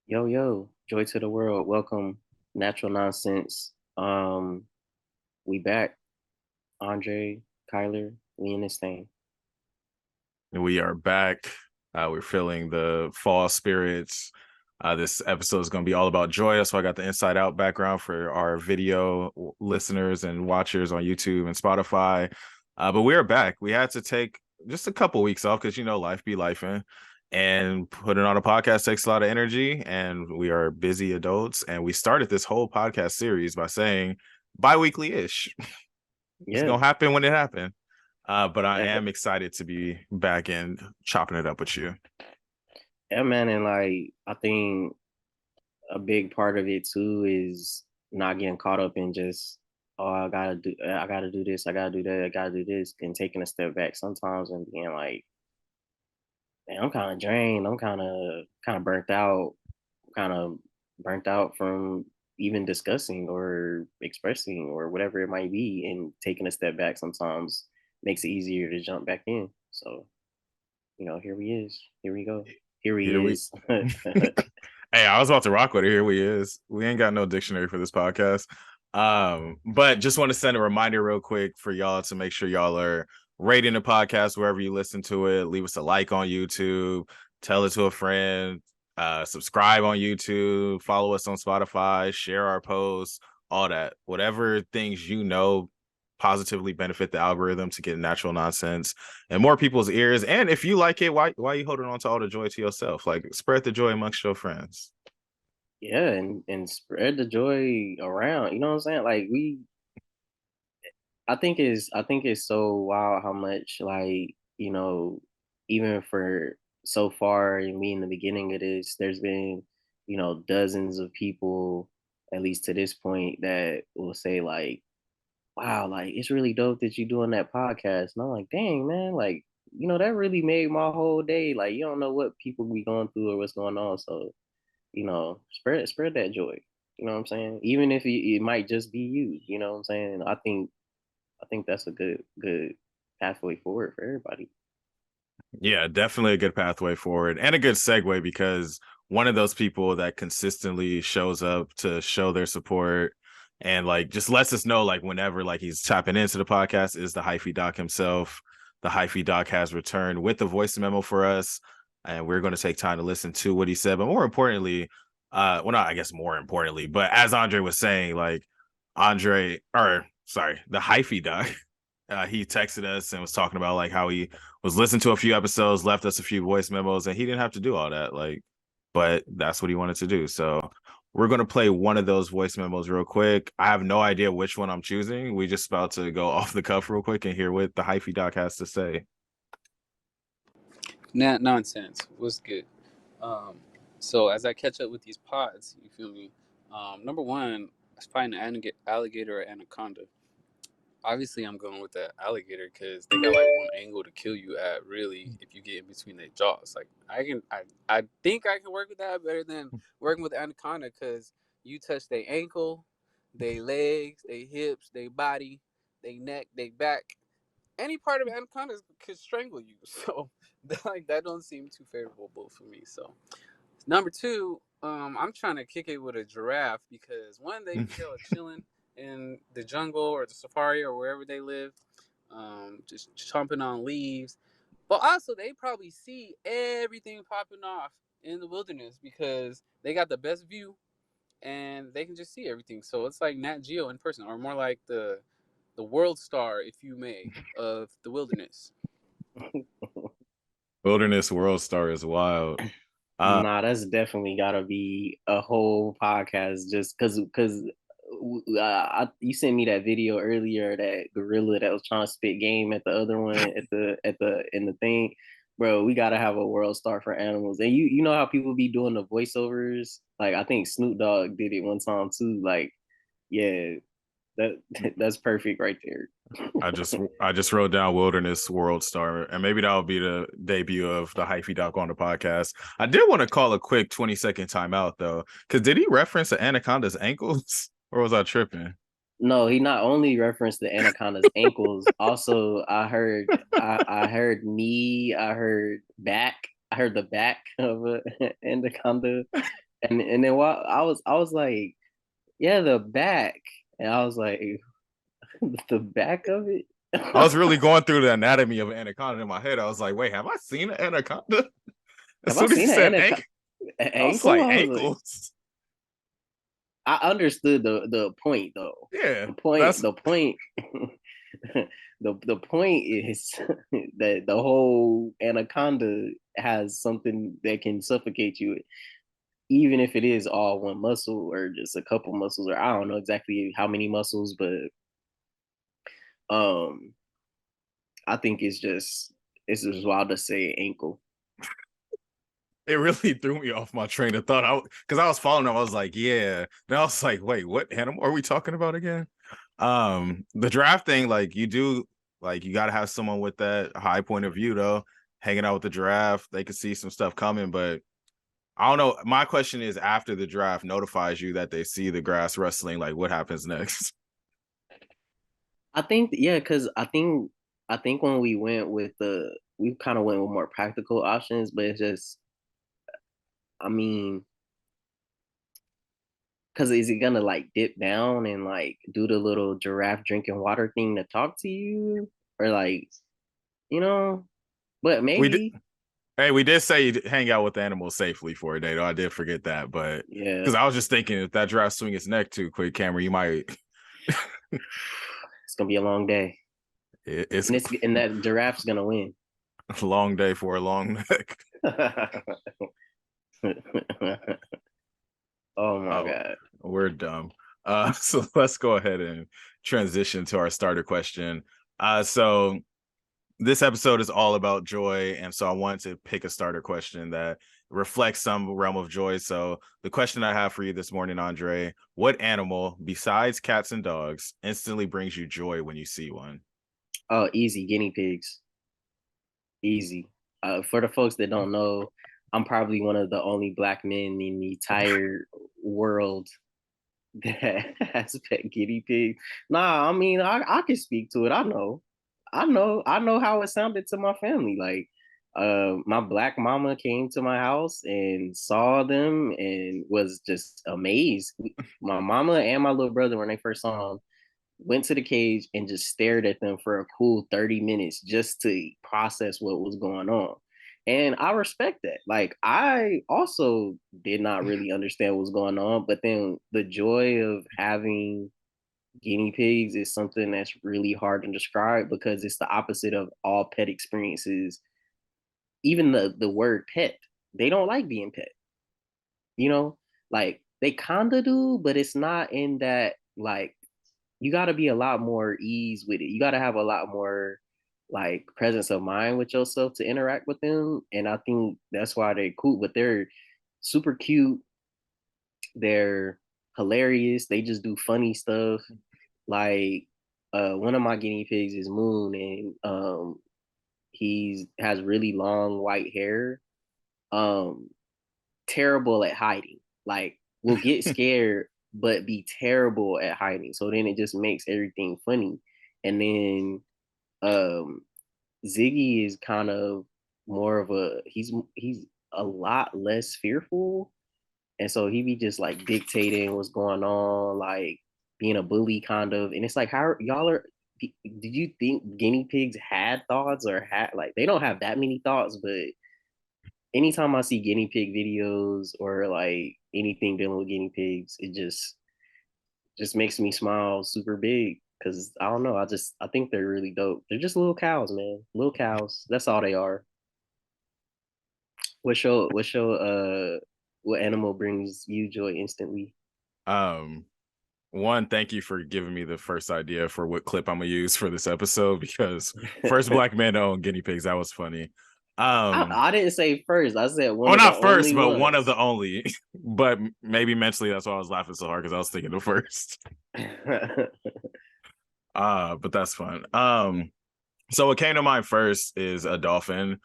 Yo, yo, joy to the world. Welcome, Natural Nonsense. We back. Andre, Kyler, we in this thing. We are back. We're feeling the fall spirits. This episode is going to be all about joy. So I got the inside out background for our video listeners and watchers on YouTube and Spotify. But we are back. We had to take just a couple weeks off because, life be lifing. And putting on a podcast takes a lot of energy. And we are busy adults. And we started this whole podcast series by saying bi-weekly ish. It's Yeah, going to happen when it happens. But I yeah, am excited to be back and chopping it up with you. yeah, man. And like, I think a big part of it too is not getting caught up in just, oh, I gotta do this, I gotta do that, I gotta do this, and taking a step back sometimes and being like, man, I'm kind of drained. I'm kind of burnt out. Kind of burnt out from even discussing or expressing or whatever it might be, and taking a step back sometimes makes it easier to jump back in. So, here we is. Here we go. Here he Here we is. Hey, I was about to rock with it. Here we is. We ain't got no dictionary for this podcast. But just want to send a reminder real quick for y'all to make sure y'all are rating the podcast wherever you listen to it. Leave us a like on YouTube, tell it to a friend, subscribe on YouTube, follow us on Spotify, share our posts, all that. Whatever things positively benefit the algorithm to get natural nonsense and more people's ears. And if you like it, why are you holding on to all the joy to yourself? Like, spread the joy amongst your friends. Yeah, and spread the joy around. You know what I'm saying? Like I think it's so wild how much, like, even for so far and me in the beginning of this, there's been, dozens of people, at least to this point, that will say like, wow, like it's really dope that you're doing that podcast. And I'm like, dang, man, like, that really made my whole day. Like, you don't know what people be going through or what's going on. So, spread that joy. You know what I'm saying? Even if it might just be you, you know what I'm saying? I think that's a good pathway forward for everybody. Yeah, definitely a good pathway forward and a good segue because one of those people that consistently shows up to show their support and like just lets us know like whenever like he's tapping into the podcast is the hyphy doc himself. The hyphy doc has returned with the voice memo for us, and we're going to take time to listen to what he said. But more importantly, well, not I guess more importantly, but as Andre was saying, like the hyphy doc, he texted us and was talking about like how he was listening to a few episodes, left us a few voice memos, and he didn't have to do all that. Like, but that's what he wanted to do. So we're gonna play one of those voice memos real quick. I have no idea which one I'm choosing. We just about to go off the cuff real quick and hear what the hyphy doc has to say. Nat nonsense. What's good? Um, so as I catch up with these pods, you feel me? Number one, I find an alligator or anaconda. Obviously, I'm going with the alligator because they got like one angle to kill you at. Really, if you get in between their jaws, like I think I can work with that better than working with the anaconda because you touch their ankle, their legs, their hips, their body, their neck, their back. Any part of anaconda could strangle you. So like that don't seem too favorable for me. So number two, I'm trying to kick it with a giraffe because one, they be hella chilling in the jungle or the safari or wherever they live, just chomping on leaves. But also, they probably see everything popping off in the wilderness because they got the best view and they can just see everything. So it's like Nat Geo in person, or more like the world star, if you may, of the wilderness. Wilderness World Star is wild. Uh, Nah, that's definitely gotta be a whole podcast just because you sent me that video earlier, that gorilla that was trying to spit game at the other one at the in the thing. Bro, we gotta have a world star for animals. And you know how people be doing the voiceovers? Like I think Snoop Dogg did it one time too. Like, yeah, that that's perfect right there. I just wrote down Wilderness World Star, and maybe that'll be the debut of the hyphy doc on the podcast. I did want to call a quick 20-second timeout though, because did he reference the anaconda's ankles, or was I tripping? No, he not only referenced the anaconda's ankles, also I heard knee, I heard back, I heard the back of an anaconda. And then while I was like, yeah, the back, and I was like, the back of it. I was really going through the anatomy of an anaconda in my head. I was like, wait, have I seen an anaconda? As Have I soon as you seen said ankle, an I was ankle? like, I was like, ankles. I understood the point though. Yeah, The that's point, the point is that the whole anaconda has something that can suffocate you, even if it is all one muscle or just a couple muscles, or I don't know exactly how many muscles, but um, I think it's just wild to say ankle. it really threw me off my train of thought. Because I was following them, I was like, yeah. Then I was like, wait, what animal are we talking about again? The draft thing, like you do, like you gotta have someone with that high point of view though, hanging out with the draft. They could see some stuff coming, but I don't know. My question is after the draft notifies you that they see the grass rustling, like what happens next? I think yeah, because I think when we went with we kind of went with more practical options, but it's just I mean, because is it gonna like dip down and like do the little giraffe drinking water thing to talk to you, or like you know? But We did maybe hey, we did say hang out with animals safely for a day, though. I did forget that, but yeah, because I was just thinking if that giraffe swing its neck too quick, Cameron, you might it's gonna be a long day, it's and that giraffe's gonna win. a long day for a long neck. Oh my Oh, god. we're dumb. So let's go ahead and transition to our starter question. So this episode is all about joy, and so I wanted to pick a starter question that reflects some realm of joy. So the question I have for you this morning, Andre, what animal besides cats and dogs instantly brings you joy when you see one? Oh, easy guinea pigs. Easy. For the folks that don't know, I'm probably one of the only black men in the entire world that has pet guinea pigs. Nah, I mean, I can speak to it. I know how it sounded to my family. Like, my black mama came to my house and saw them and was just amazed. My mama and my little brother, when they first saw them, went to the cage and just stared at them for a cool 30 minutes just to process what was going on. And I respect that. Like, I also did not really understand what was going on, but then the joy of having guinea pigs is something that's really hard to describe because it's the opposite of all pet experiences. Even the word pet, they don't like being pet, you know? Like, they kind of do, but it's not in that, like, you got to be a lot more ease with it. You got to have a lot more like presence of mind with yourself to interact with them. And I think that's why they're cool, but they're super cute. They're hilarious. They just do funny stuff. Like one of my guinea pigs is Moon, and he's has really long white hair. Um, terrible at hiding. Like will get scared, but be terrible at hiding. So then it just makes everything funny. And then um Ziggy is kind of more of he's a lot less fearful. And so he be just like dictating what's going on, like being a bully kind of. And it's like how y'all are did you think guinea pigs had thoughts or had like they don't have that many thoughts, but anytime I see guinea pig videos or like anything dealing with guinea pigs, it just makes me smile super big because I don't know. I think they're really dope. They're just little cows, man. Little cows. That's all they are. What animal brings you joy instantly? Um, One, thank you for giving me the first idea for what clip I'm gonna use for this episode because first black man to own guinea pigs, that was funny. I didn't say first. I said one Oh, of the not first, only but one of ones. the only. But maybe mentally, that's why I was laughing so hard because I was thinking the first. But that's fun. So what came to mind first is a dolphin.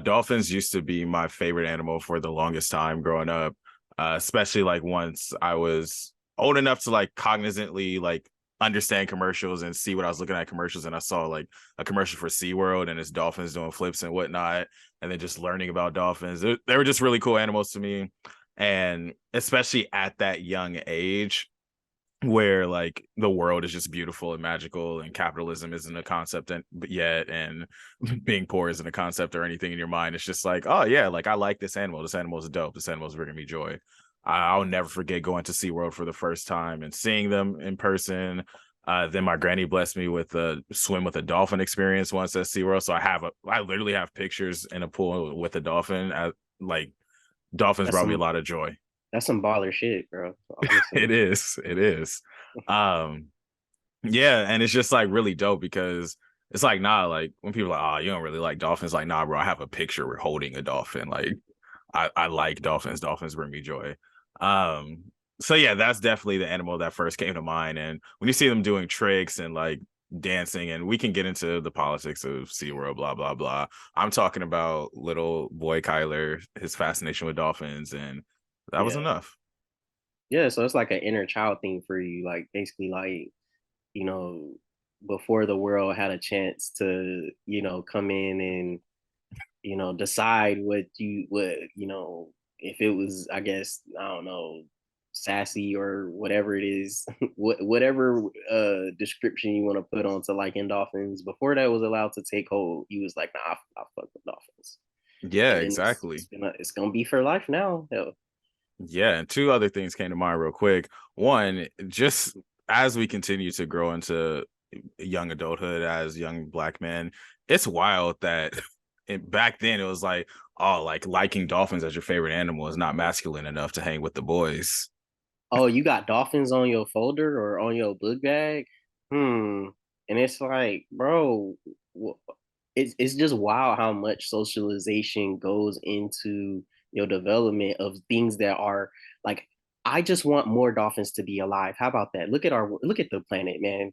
Dolphins used to be my favorite animal for the longest time growing up, especially like once I was old enough to like cognizantly like understand commercials and see what I was looking at commercials, and I saw like a commercial for SeaWorld and it's dolphins doing flips and whatnot, and then just learning about dolphins. They were just really cool animals to me. And especially at that young age, where like the world is just beautiful and magical and capitalism isn't a concept yet, and being poor isn't a concept or anything in your mind. It's just like, oh yeah, like I like this animal. This animal is dope. This animal is bringing me joy. I'll never forget going to SeaWorld for the first time and seeing them in person. Then my granny blessed me with a swim with a dolphin experience once at SeaWorld. So I literally have pictures in a pool with a dolphin. Like dolphins That's brought me a some lot of joy. that's some baller shit, bro. Honestly. It is. Um, yeah, and it's just like really dope because it's like, nah, like when people are like, oh, you don't really like dolphins, like, nah, bro, I have a picture we're holding a dolphin. Like I like dolphins. Dolphins bring me joy. Um, so yeah, that's definitely the animal that first came to mind. And when you see them doing tricks and like dancing, and we can get into the politics of SeaWorld, blah, blah, blah. I'm talking about little boy Kyler, his fascination with dolphins, and that was Yeah. enough. Yeah, so it's like an inner child thing for you, like basically like, you know, before the world had a chance to, come in and, decide what, if it was, I guess, I don't know, sassy or whatever it is, whatever description you want to put onto like endorphins, before that was allowed to take hold, you was like, nah, I fuck with dolphins. Yeah, And then exactly. it's gonna be for life now. Hell. Yeah, and two other things came to mind real quick. One, just as we continue to grow into young adulthood as young black men, it's wild that back then it was like, oh, like liking dolphins as your favorite animal is not masculine enough to hang with the boys. Oh, you got dolphins on your folder or on your book bag? Hmm. And it's like, bro, it's just wild how much socialization goes into your development of things that are like, I just want more dolphins to be alive. How about that? Look at the planet, man.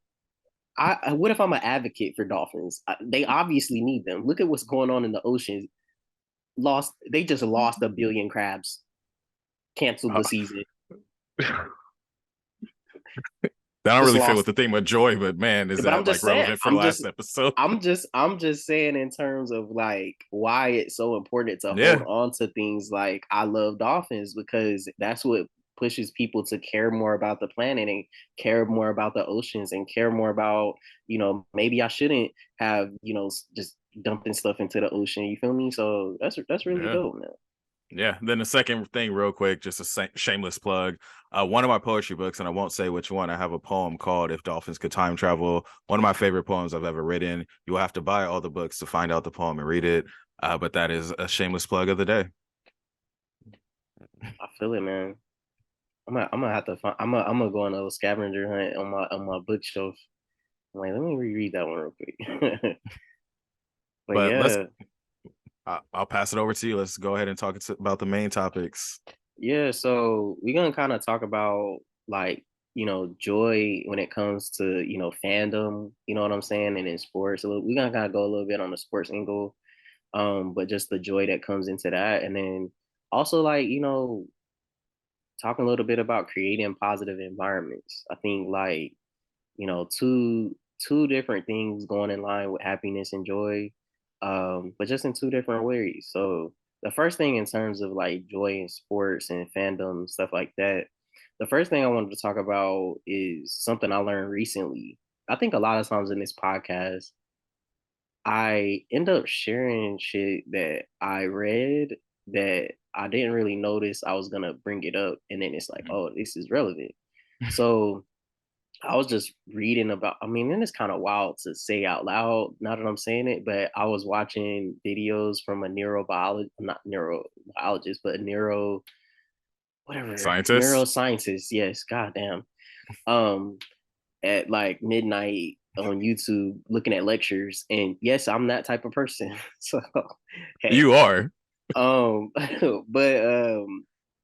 What if I'm an advocate for dolphins? They obviously need them. Look at what's going on in the oceans. They just lost a billion crabs. Canceled Uh, the season. that don't Just really fit with lost. the theme of joy, but man, is But I'm that like just saying, relevant for the last episode? I'm just saying in terms of like why it's so important to hold Yeah, on to things like I love dolphins, because that's what pushes people to care more about the planet and care more about the oceans and care more about, maybe I shouldn't have, just dumping stuff into the ocean. You feel me? So that's really yeah. dope, man. Yeah. Then the second thing, real quick, just a shameless plug. One of my poetry books, and I won't say which one, I have a poem called If Dolphins Could Time Travel. One of my favorite poems I've ever written. You will have to buy all the books to find out the poem and read it. But that is a shameless plug of the day. I feel it, man. I'm gonna have to find. I'm gonna go on a scavenger hunt on my bookshelf. I'm like, let me reread that one real quick. But But yeah, I'll pass it over to you. Let's go ahead and talk about the main topics. yeah. So we're gonna kind of talk about like, joy when it comes to, fandom, you know what I'm saying, and in sports. So we're gonna kind of go a little bit on the sports angle, but just the joy that comes into that. And then also like, talking a little bit about creating positive environments. I think like, two different things going in line with happiness and joy, but just in two different ways. So the first thing in terms of like joy in sports and fandom stuff like that, the first thing I wanted to talk about is something I learned recently. I think a lot of times in this podcast I end up sharing shit that I read that I didn't really notice I was gonna bring it up, and then it's like, oh, this is relevant. So I was just reading about, I mean, and it's kind of wild to say out loud now that I'm saying it, but I was watching videos from a neurobiologist, not neurobiologist, but a whatever, Scientists? neuroscientist. Yes, goddamn. Um, at like midnight on YouTube looking at lectures. And yes, I'm that type of person. So, hey, You are. um, but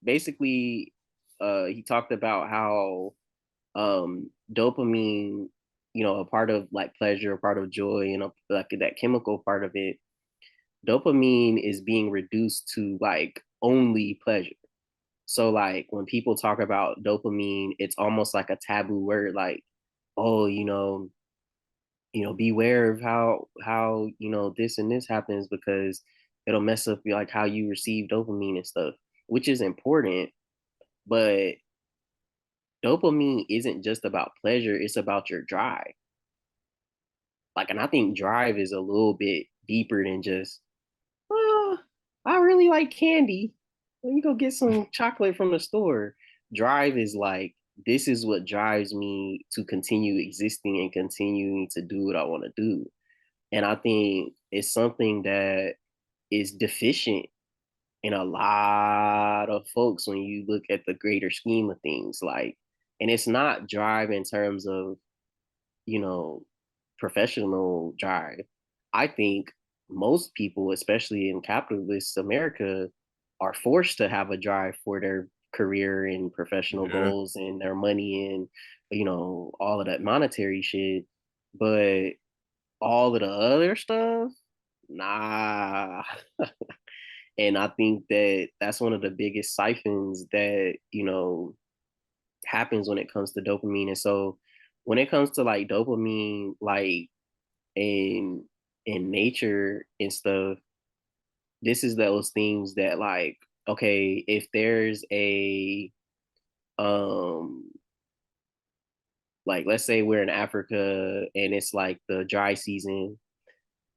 basically, he talked about how dopamine, a part of like pleasure, a part of joy, like that chemical part of it, dopamine is being reduced to like only pleasure. So like when people talk about dopamine, it's almost like a taboo word, like, oh, beware of how this and this happens because it'll mess up like how you receive dopamine and stuff. which is important, but dopamine isn't just about pleasure, it's about your drive. Like, and I think drive is a little bit deeper than just, oh, I really like candy. Let me go get some chocolate from the store. Drive is like, this is what drives me to continue existing and continuing to do what I want to do. And I think it's something that is deficient in a lot of folks when you look at the greater scheme of things. Like, and it's not drive in terms of, you know, professional drive. I think most people, especially in capitalist America, are forced to have a drive for their career and professional Yeah. goals and their money and, all of that monetary shit. But all of the other stuff, nah. And I think that that's one of the biggest siphons that, happens when it comes to dopamine. And so when it comes to like dopamine, like in nature and stuff, this is those things that like, okay, if there's a um like let's say we're in Africa and it's like the dry season,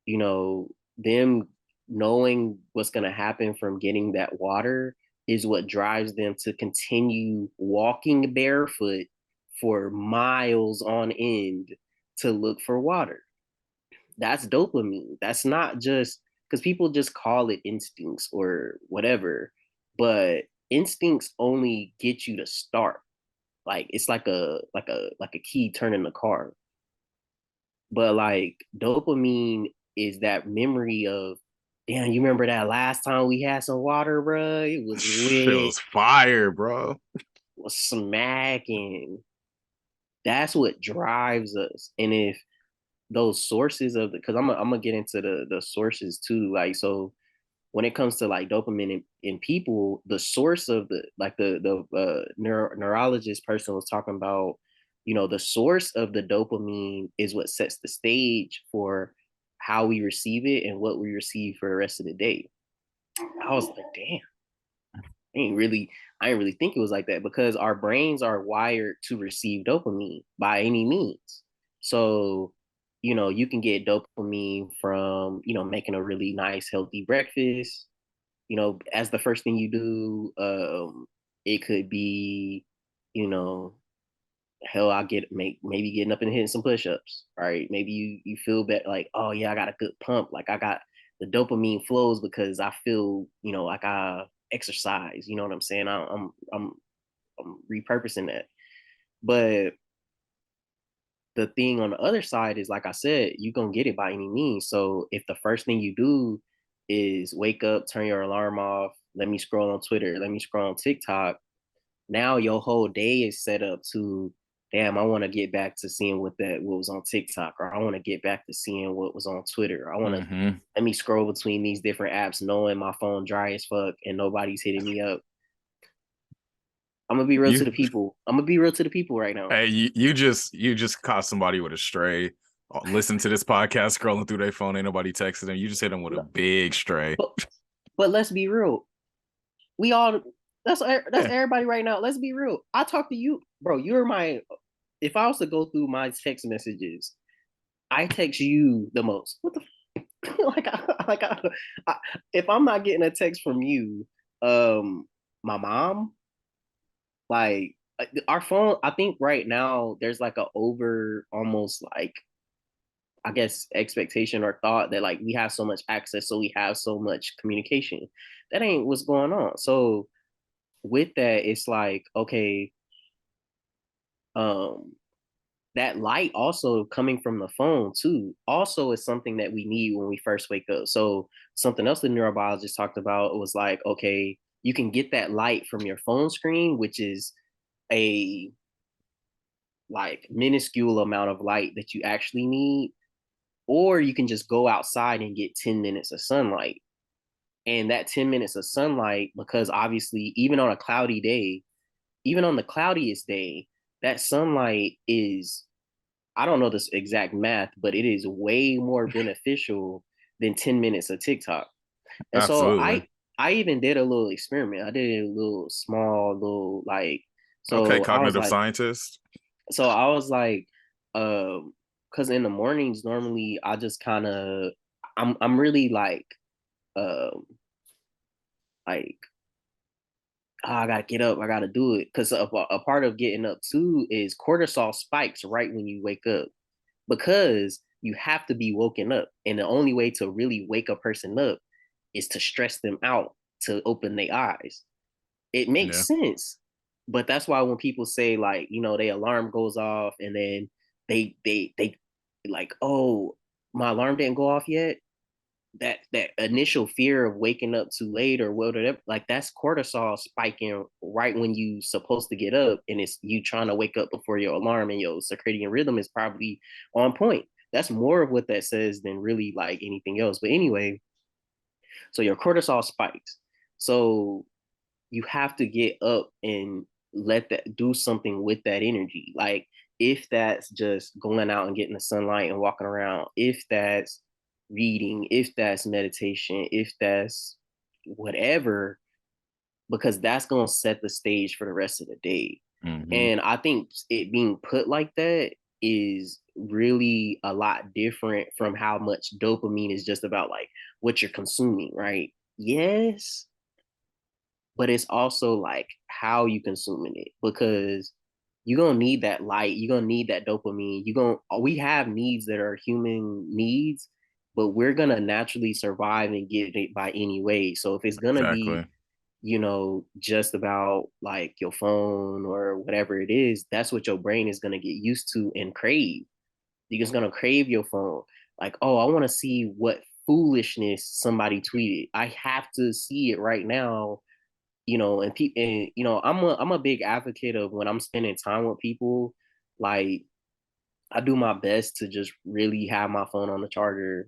them knowing what's going to happen from getting that water is what drives them to continue walking barefoot for miles on end to look for water. That's dopamine. That's not just because people just call it instincts or whatever, but instincts only get you to start. Like it's like a key turning the car. But like dopamine is that memory of, damn, you remember that last time we had some water, bro? It was Shit lit, was fire, bro. it was smacking. That's what drives us. And if those sources of the, because I'm gonna get into the sources too. Like, so when it comes to like dopamine in people, the source of the like the neurologist person was talking about, the source of the dopamine is what sets the stage for how we receive it and what we receive for the rest of the day. I was like, damn, I ain't really I didn't really think it was like that because our brains are wired to receive dopamine by any means. So, you can get dopamine from, making a really nice, healthy breakfast. As the first thing you do, it could be, you know, hell, I get make maybe getting up and hitting some push-ups, right? Maybe you feel better, like, oh yeah, I got a good pump, like I got the dopamine flows because I feel, like I exercise. You know what I'm saying? I'm repurposing that. But the thing on the other side is, like I said, you're gonna get it by any means. So if the first thing you do is wake up, turn your alarm off, let me scroll on Twitter, let me scroll on TikTok, now your whole day is set up to, damn, I want to get back to seeing what was on TikTok, or I want to get back to seeing what was on Twitter. I want to Mm-hmm. let me scroll between these different apps, knowing my phone dry as fuck and nobody's hitting me up. I'm gonna be real to You the people. I'm gonna be real to the people right now. hey, you just caught somebody with a stray. Listen to this podcast, scrolling through their phone, ain't nobody texting them. You just hit them with a big stray. But but let's be real. We all that's Yeah. everybody right now. Let's be real. I talk to you, bro. You're my. If I was to go through my text messages, I text you the most. What the like? I, if I'm not getting a text from you, my mom, like our phone. I think right now there's like a over almost like, I guess, expectation or thought that like we have so much access, so we have so much communication. That ain't what's going on. So with that, it's like, okay, um, that light also coming from the phone too, also is something that we need when we first wake up. So something else the neurobiologist talked about was like, okay, you can get that light from your phone screen, which is a like minuscule amount of light that you actually need, or you can just go outside and get 10 minutes of sunlight. And that 10 minutes of sunlight, because obviously, even on the cloudiest day, that sunlight is, I don't know this exact math, but it is way more beneficial than 10 minutes of TikTok. And so Absolutely. I even did a little experiment. I did a little small little like Okay, so I was cognitive like scientist. so I was like because in the mornings normally I just kind of I'm really um like oh, I gotta get up, I gotta do it. Because a part of getting up too is cortisol spikes right when you wake up because you have to be woken up. And the only way to really wake a person up is to stress them out to open their eyes. It makes Yeah. sense. But that's why when people say like, their alarm goes off and then they like, oh, my alarm didn't go off yet, that initial fear of waking up too late or whatever, like that's cortisol spiking right when you supposed to get up, and it's you trying to wake up before your alarm, and your circadian rhythm is probably on point. That's more of what that says than really like anything else. But anyway, so your cortisol spikes. So you have to get up and let that do something with that energy. Like if that's just going out and getting the sunlight and walking around, if that's reading, if that's meditation, if that's whatever, because that's going to set the stage for the rest of the day. Hmm. And I think it being put like that is really a lot different from how much dopamine is just about like what you're consuming, right? Yes, but it's also like how you consuming it, because you're gonna need that light, you're gonna need that dopamine, we have needs that are human needs, but we're gonna naturally survive and get it by any way. So if it's gonna be, Exactly. just about like your phone or whatever it is, that's what your brain is gonna get used to and crave. You're just gonna crave your phone. Like, oh, I want to see what foolishness somebody tweeted. I have to see it right now, and I'm a big advocate of when I'm spending time with people, like I do my best to just really have my phone on the charger.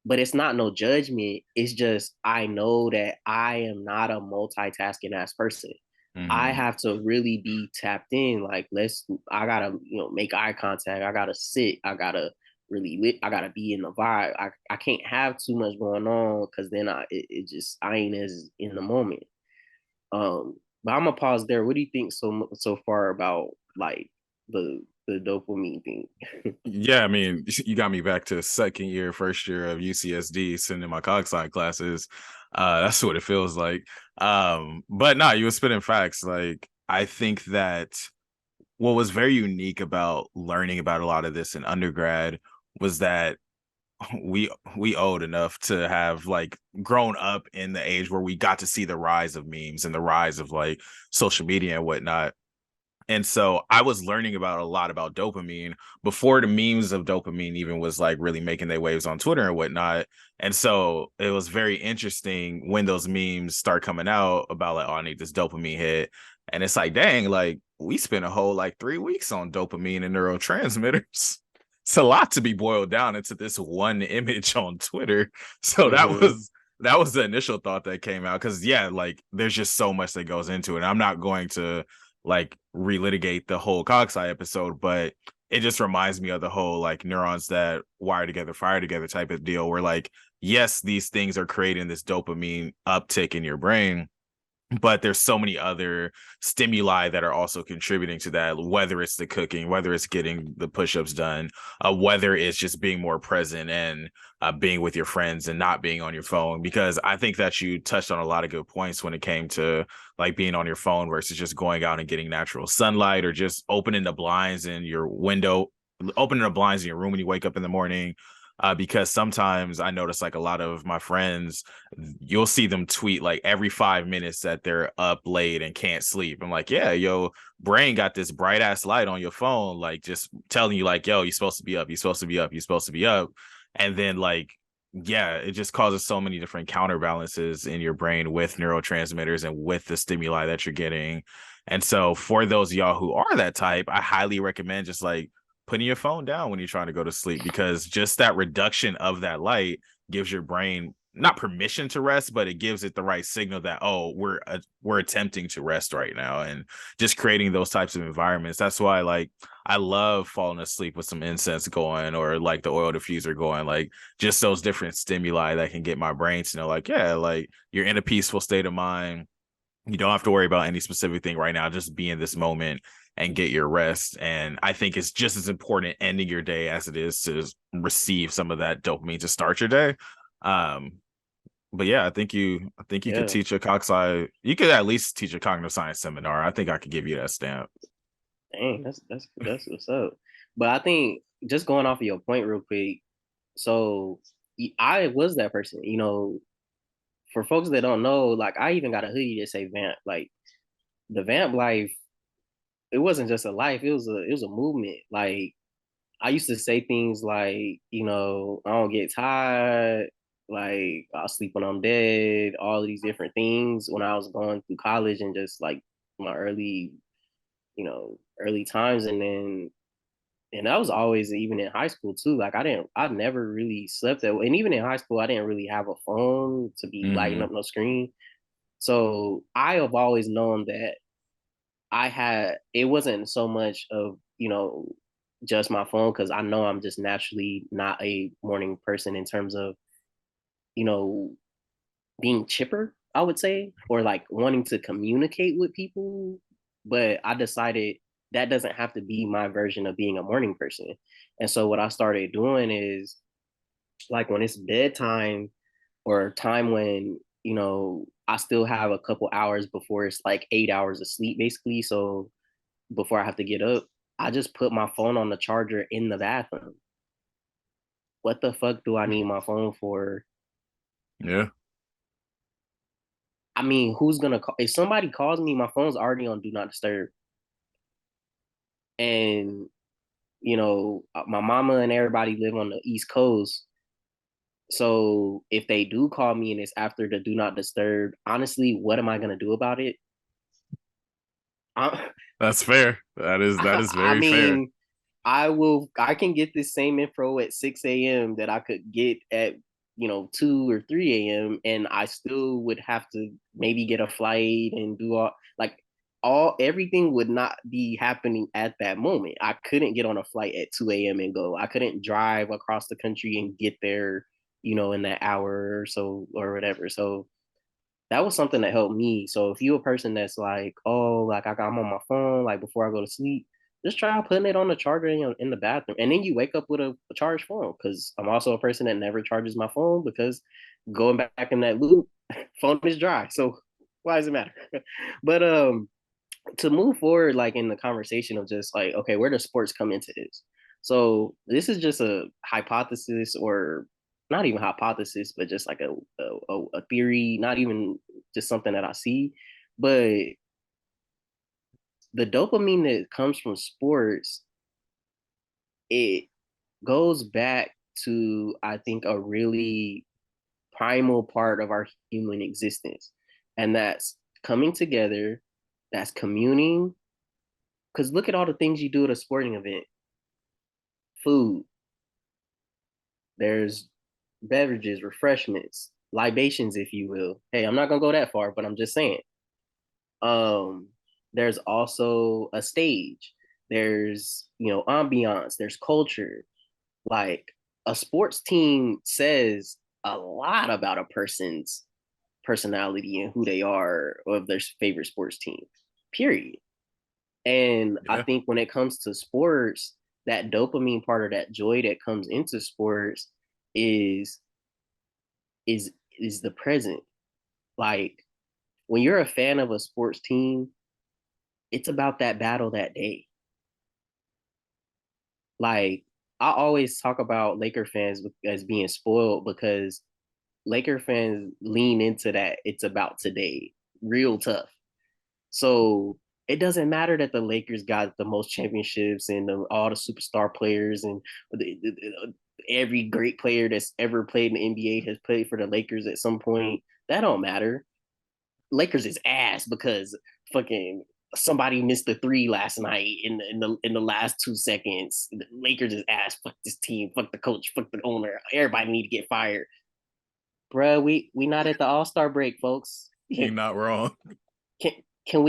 But it's not no judgment. It's just I know that I am not a multitasking ass person. I Hmm. have to really be tapped in. Like I gotta, make eye contact. I gotta sit. I gotta I gotta be in the vibe. I can't have too much going on because then it just I ain't as in the moment. But I'm gonna pause there. What do you think so far about like the dopamine thing? Yeah, I mean, you got me back to second year, first year of UCSD, sitting in my cog sci classes. That's what it feels like. But no, you were spitting facts. Like, I think that what was very unique about learning about a lot of this in undergrad was that we owed enough to have like grown up in the age where we got to see the rise of memes and the rise of like social media and whatnot. And so I was learning about a lot about dopamine before the memes of dopamine even was like really making their waves on Twitter and whatnot. And so it was very interesting when those memes start coming out about like, oh, I need this dopamine hit. And it's like, dang, like we spent a whole like 3 weeks on dopamine and neurotransmitters. It's a lot to be boiled down into this one image on Twitter. So Mm-hmm. that was the initial thought that came out. Cause yeah, like there's just so much that goes into it. I'm not going to like relitigate the whole cogsci episode, but it just reminds me of the whole like neurons that wire together, fire together type of deal where like, yes, these things are creating this dopamine uptick in your brain, but there's so many other stimuli that are also contributing to that, whether it's the cooking, whether it's getting the push-ups done, whether it's just being more present and being with your friends and not being on your phone. Because I think that you touched on a lot of good points when it came to like being on your phone versus just going out and getting natural sunlight or just opening the blinds in your window, opening the blinds in your room when you wake up in the morning. Because sometimes I notice like a lot of my friends, you'll see them tweet like every 5 minutes that they're up late and can't sleep. I'm like, yeah, yo, brain got this bright ass light on your phone, like just telling you like, yo, you're supposed to be up, you're supposed to be up, you're supposed to be up. And then like, yeah, it just causes so many different counterbalances in your brain with neurotransmitters and with the stimuli that you're getting. And so for those of y'all who are that type, I highly recommend just like putting your phone down when you're trying to go to sleep, because just that reduction of that light gives your brain not permission to rest, but it gives it the right signal that, oh, we're attempting to rest right now, and just creating those types of environments. That's why, like, I love falling asleep with some incense going, or like the oil diffuser going, like just those different stimuli that can get my brain to know, like, yeah, like you're in a peaceful state of mind. You don't have to worry about any specific thing right now. Just be in this moment and get your rest. And I think it's just as important ending your day as it is to receive some of that dopamine to start your day. Um, but yeah, I think you could Yeah. teach a you could at least teach a cognitive science seminar. I think I could give you that stamp. Dang, that's what's up. But I think just going off of your point real quick, so I was that person, for folks that don't know, like I even got a hoodie that say vamp. Like the vamp life, it wasn't just a life, it was a movement. Like I used to say things like, I don't get tired, like I'll sleep when I'm dead, all of these different things when I was going through college and just like my early times. And that was always even in high school too. Like I never really slept that way. And even in high school, I didn't really have a phone to be lighting Mm-hmm. up no screen. So I have always known that it wasn't so much of, just my phone, because I know I'm just naturally not a morning person in terms of, you know, being chipper, I would say, or like wanting to communicate with people. But I decided that doesn't have to be my version of being a morning person. And so what I started doing is, like, when it's bedtime or time when, I still have a couple hours before it's like 8 hours of sleep, basically. So before I have to get up, I just put my phone on the charger in the bathroom. What the fuck do I need my phone for? Yeah. I mean, who's gonna call? If somebody calls me, my phone's already on do not disturb. And my mama and everybody live on the East Coast. So if they do call me and it's after the do not disturb, honestly, what am I gonna do about it? I, That's fair. That is I very fair. mean, I can get this same info at 6 a.m. that I could get at 2 or 3 a.m., and I still would have to maybe get a flight and do all everything would not be happening at that moment. I couldn't get on a flight at 2 a.m. and go. I couldn't drive across the country and get there, in that hour or so or whatever. So that was something that helped me. So if you're a person that's like, oh, like I'm on my phone, like before I go to sleep, just try putting it on the charger in the bathroom, and then you wake up with a charged phone. Because I'm also a person that never charges my phone, because going back in that loop, phone is dry. So why does it matter? But to move forward, like in the conversation of just like, okay, where does sports come into this? So this is just a hypothesis, or not even hypothesis, but just like a theory, not even just something that I see. But the dopamine that comes from sports, it goes back to, I think, a really primal part of our human existence. And that's coming together, that's communing. Because look at all the things you do at a sporting event: food, there's beverages, refreshments, libations, if you will. Hey, I'm not gonna go that far, but I'm just saying. Um, there's also a stage. There's ambiance. There's culture. Like a sports team says a lot about a person's personality and who they are of their favorite sports team. Period. And I Yeah. think when it comes to sports, that dopamine part, or that joy that comes into sports, is is the present. Like when you're a fan of a sports team, it's about that battle that day. Like I always talk about Laker fans as being spoiled, because Laker fans lean into that. It's about today, real tough. So it doesn't matter that the Lakers got the most championships and all the superstar players and every great player that's ever played in the NBA has played for the Lakers at some point. That don't matter. Lakers is ass because fucking somebody missed the three last night in the last 2 seconds. The Lakers is ass. Fuck this team. Fuck the coach. Fuck the owner. Everybody need to get fired. bruh, we not at the All-Star break, folks. You're not wrong. Can can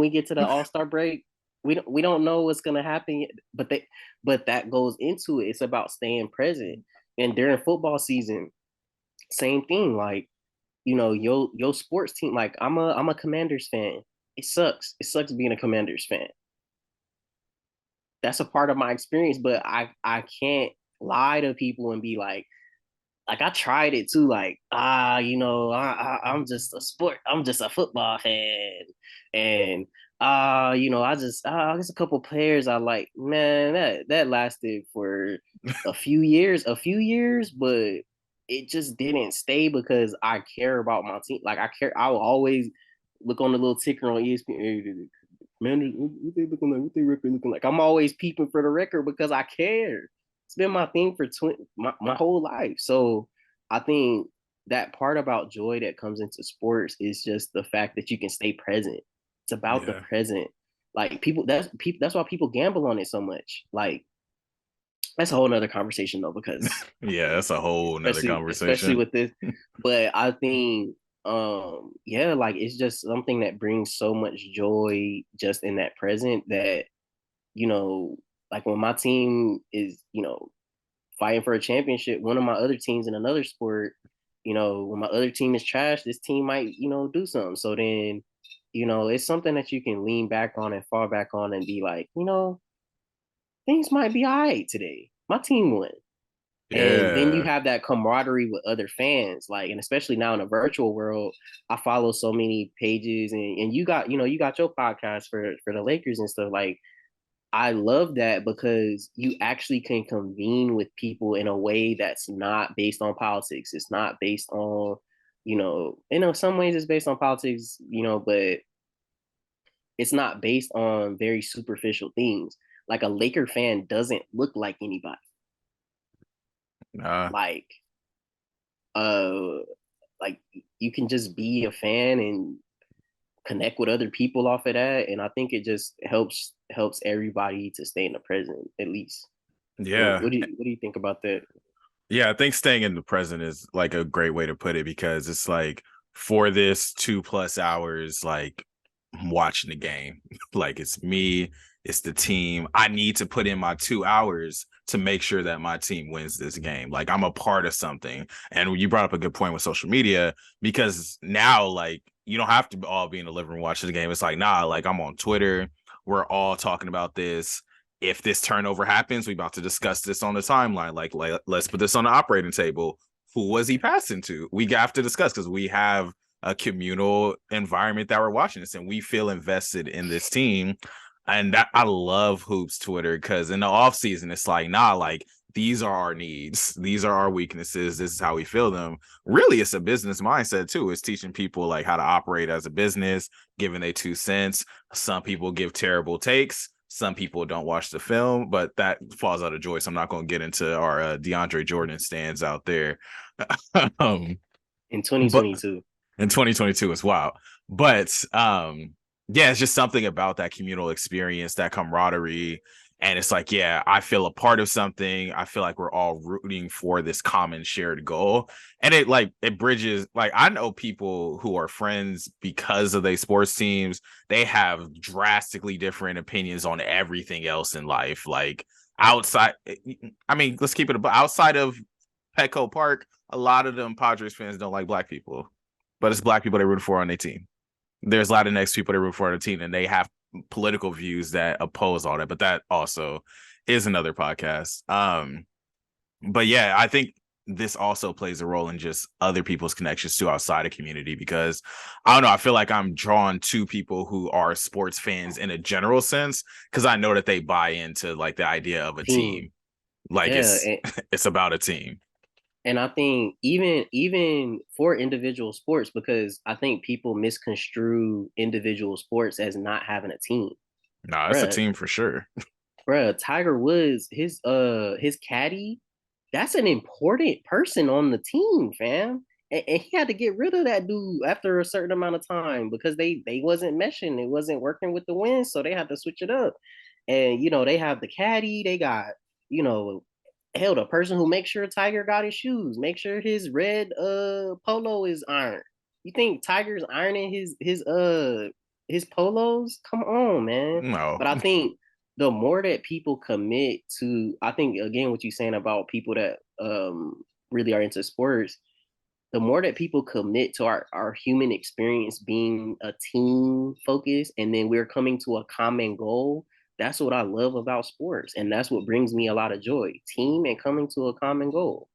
we get to the All-Star break? We don't know what's gonna happen yet, but that goes into it. It's about staying present. And during football season, same thing. Like, your sports team. Like, I'm a Commanders fan. It sucks. It sucks being a Commanders fan. That's a part of my experience, but I can't lie to people and be like I tried it too. Like, I'm just a football fan, and there's a couple players I like. Man, that lasted for a few years, but it just didn't stay because I care about my team. Like, I care. I will always look on the little ticker on ESPN. Man, what they looking like? What they record looking like? I'm always peeping for the record because I care. It's been my thing for my whole life. So I think that part about joy that comes into sports is just the fact that you can stay present. It's about the Yeah. present. Like, that's why people gamble on it so much. Like, that's a whole nother conversation though, because Yeah, that's a whole nother especially conversation. with this. But I think yeah, like, it's just something that brings so much joy just in that present that, you know, like when my team is, fighting for a championship, one of my other teams in another sport, when my other team is trash, this team might, do something. So then, it's something that you can lean back on and fall back on and be like, things might be all right today. My team won. And then you Yeah. have that camaraderie with other fans, like, and especially now in a virtual world, I follow so many pages, and you got your podcast for the Lakers and stuff. Like, I love that because you actually can convene with people in a way that's not based on politics. It's not based on, some ways it's based on politics, but it's not based on very superficial things. Like, a Laker fan doesn't look like anybody. Nah. Like, uh, like, you can just be a fan and connect with other people off of that, and I think it just helps everybody to stay in the present at least. Yeah. What do you think about that? Yeah, I think staying in the present is like a great way to put it because it's like for this 2+ hours, like I'm watching the game. Like it's me, it's the team. I need to put in my 2 hours to make sure that my team wins this game. Like I'm a part of something. And you brought up a good point with social media because now, like, you don't have to all be in the living room watching the game. It's like, nah, like I'm on Twitter. We're all talking about this. If this turnover happens, we about to discuss this on the timeline. Like let's put this on the operating table. Who was he passing to? We have to discuss because we have a communal environment that we're watching this and we feel invested in this team. And that I love hoops Twitter because in the off season, it's like, nah, like these are our needs, these are our weaknesses, this is how we feel them. Really, it's a business mindset too. It's teaching people like how to operate as a business, giving their 2 cents. Some people give terrible takes. Some people don't watch the film, but that falls out of joy. So I'm not going to get into our DeAndre Jordan stands out there. um, In but 2022. in 2022 as well. But yeah, it's just something about that communal experience, that camaraderie. And it's like, yeah, I feel a part of something. I feel like we're all rooting for this common shared goal. And it bridges, like I know people who are friends because of their sports teams. They have drastically different opinions on everything else in life. Like outside, I mean, let's keep it outside of Petco Park, a lot of them Padres fans don't like black people, but it's black people they root for on their team. There's Latinx people they root for on the team, and they have political views that oppose all that. But that also is another podcast. But yeah, I think this also plays a role in just other people's connections to outside of community because I don't know, I feel like I'm drawn to people who are sports fans in a general sense because I know that they buy into like the idea of a Team. team. Like Yeah, it's about a team. and I think even for individual sports, because I think people misconstrue individual sports as not having a team. Nah, it's a Bruh, team for sure. Tiger Woods, his caddy, that's an important person on the team, fam. And he had to get rid of that dude after a certain amount of time because they wasn't meshing, it wasn't working with the wind, so they had to switch it up. And they have the caddy, they got, you know, hell, the person who makes sure Tiger got his shoes, make sure his red polo is ironed. You think Tiger's ironing his polos? Come on, man. No. But I think the more that people commit to, I think again what you're saying about people that really are into sports, the more that people commit to our human experience being a team focus, and then we're coming to a common goal, that's what I love about sports. And that's what brings me a lot of joy. Team and coming to a common goal.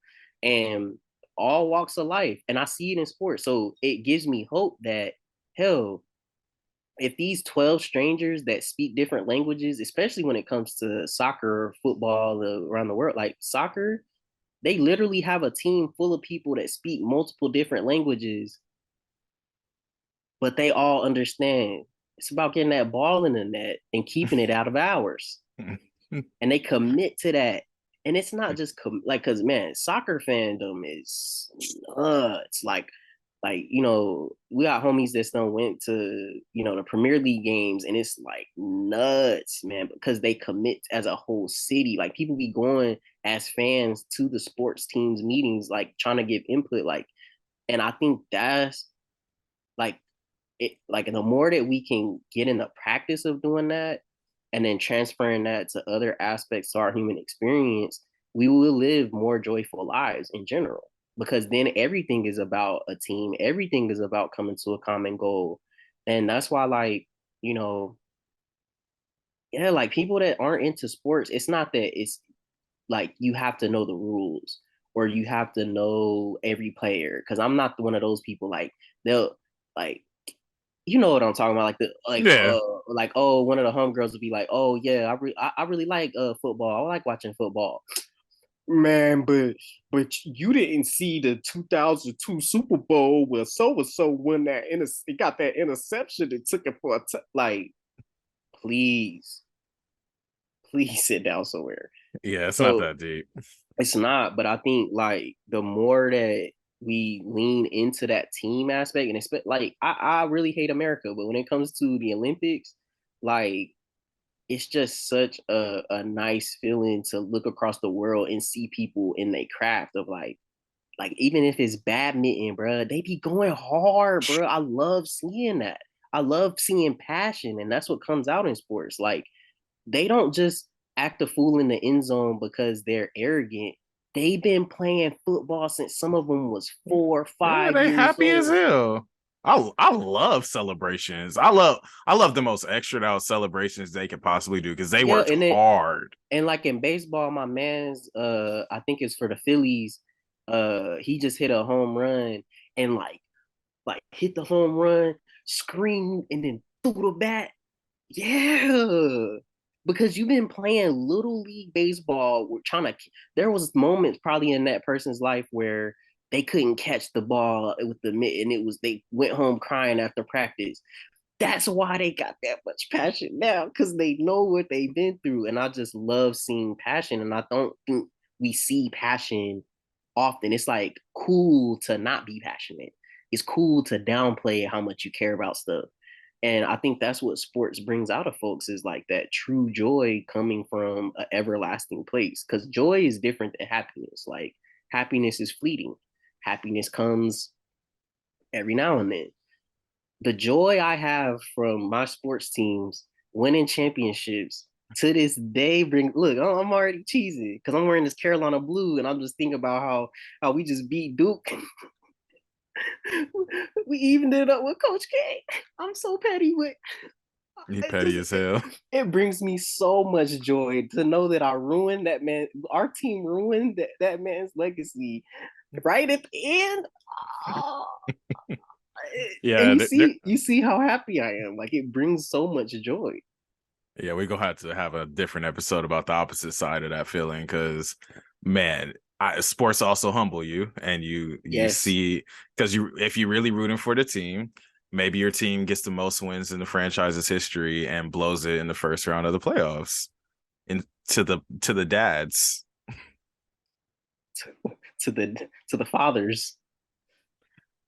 And all walks of life. And I see it in sports. So it gives me hope that, hell, if these 12 strangers that speak different languages, especially when it comes to soccer or football around the world, like soccer, they literally have a team full of people that speak multiple different languages, but they all understand. It's about getting that ball in the net and keeping it out of ours. And they commit to that. And it's not just like, cause man, soccer fandom is nuts. Like we got homies that still went to the Premier League games, and it's like nuts, man, because they commit as a whole city. Like people be going as fans to the sports teams meetings, like trying to give input, like, and I think that's like it. Like the more that we can get in the practice of doing that, and then transferring that to other aspects to our human experience, we will live more joyful lives in general. Because then everything is about a team, everything is about coming to a common goal. And that's why, like, you know, yeah, like people that aren't into sports, it's not that it's like you have to know the rules or you have to know every player. Cause I'm not one of those people like they'll like you know what I'm talking about, like Yeah. like oh one of the homegirls would be like, oh yeah, I really like football. I like watching football. Man, but you didn't see the 2002 Super Bowl where so and so won that it got that interception and took it for like please please sit down somewhere. Yeah, it's not So that deep. it's not, but I think like the more that we lean into that team aspect, and expect like I really hate America, but when it comes to the Olympics, like it's just such a nice feeling to look across the world and see people in their craft of like even if it's badminton, bro, they be going hard, bro. I love seeing that. I love seeing passion, and that's what comes out in sports. Like they don't just act a fool in the end zone because they're arrogant. They've been playing football since some of them was four, Yeah, five they years happy as old. hell. I love celebrations. I love the most extra out celebrations they could possibly do because they Yeah, worked hard. and like in baseball, my man's I think it's for the Phillies. He just hit a home run and like hit the home run, screamed, and then threw the bat. Yeah. Because you've been playing little league baseball, we're trying to there was moments probably in that person's life where they couldn't catch the ball with the mitt and it was they went home crying after practice. That's why they got that much passion now, because they know what they've been through. And I just love seeing passion. And I don't think we see passion often. It's like cool to not be passionate. It's cool to downplay how much you care about stuff. And I think that's what sports brings out of folks is like that true joy coming from an everlasting place. Because joy is different than happiness. Like happiness is fleeting. Happiness comes every now and then. The joy I have from my sports teams winning championships to this day bring look, I'm already cheesy because I'm wearing this Carolina blue and I'm just thinking about how we just beat Duke. We evened it up with Coach K. I'm so petty with He it petty just as hell. it brings me so much joy to know that I ruined that man, our team ruined that man's legacy right at the end. Oh, and Yeah, you see how happy I am. Like it brings so much joy. yeah, we're gonna have to have a different episode about the opposite side of that feeling because, man, sports also humble you, and you Yes. see because if you're really rooting for the team, maybe your team gets the most wins in the franchise's history and blows it in the first round of the playoffs, and to the dads. To the fathers.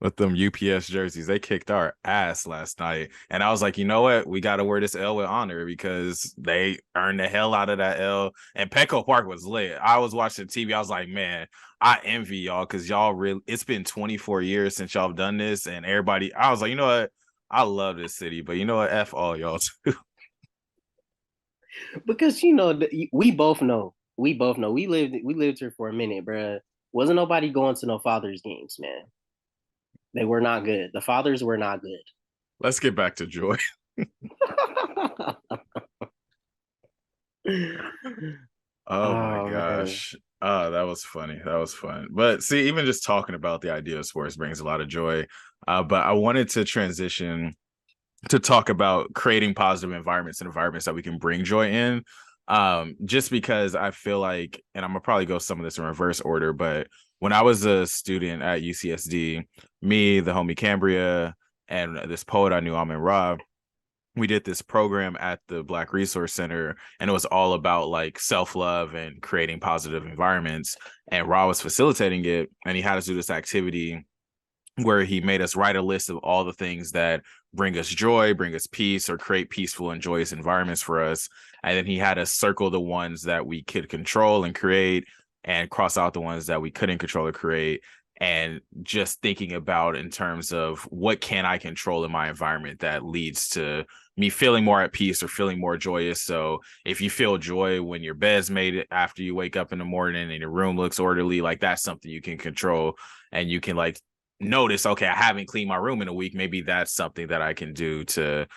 with them UPS jerseys. They kicked our ass last night. And I was like, you know what? We got to wear this L with honor because they earned the hell out of that L. And Petco Park was lit. I was watching TV. I was like, man, I envy y'all because y'all really, it's been 24 years since y'all have done this. And everybody, I was like, you know what? I love this city, but you know what? F all y'all too. Because we both know. We lived here for a minute, bruh. Wasn't nobody going to no Fathers games, man. They were not good. The Fathers were not good. Let's get back to joy. Oh my Oh man. gosh. That was funny. That was fun. But see, even just talking about the idea of sports brings a lot of joy. But I wanted to transition to talk about creating positive environments and environments that we can bring joy in. Just because I feel like, and I'm gonna probably go some of this in reverse order, but when I was a student at UCSD, me, the homie Cambria, and this poet I knew, Amin Ra, we did this program at the Black Resource Center, and it was all about like self-love and creating positive environments. And Ra was facilitating it, and he had us do this activity where he made us write a list of all the things that bring us joy, bring us peace, or create peaceful and joyous environments for us. And then he had us circle the ones that we could control and create and cross out the ones that we couldn't control or create. And just thinking about in terms of what can I control in my environment that leads to me feeling more at peace or feeling more joyous. So if you feel joy when your bed's made after you wake up in the morning and your room looks orderly, like that's something you can control, and you can like notice, okay, I haven't cleaned my room in a week. Maybe that's something that I can do to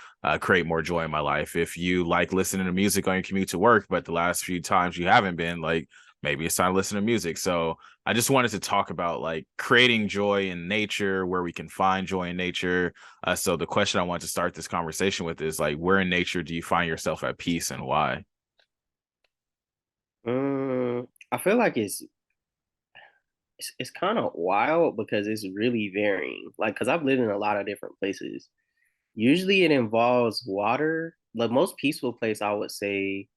create more joy in my life. If you like listening to music on your commute to work, but the last few times you haven't been, like, maybe it's time to listen to music. So I just wanted to talk about like creating joy in nature, where we can find joy in nature. So the question I want to start this conversation with is like, where in nature do you find yourself at peace and why? I feel like it's kind of wild because it's really varying. Like, because I've lived in a lot of different places. Usually, it involves water. The most peaceful place I would say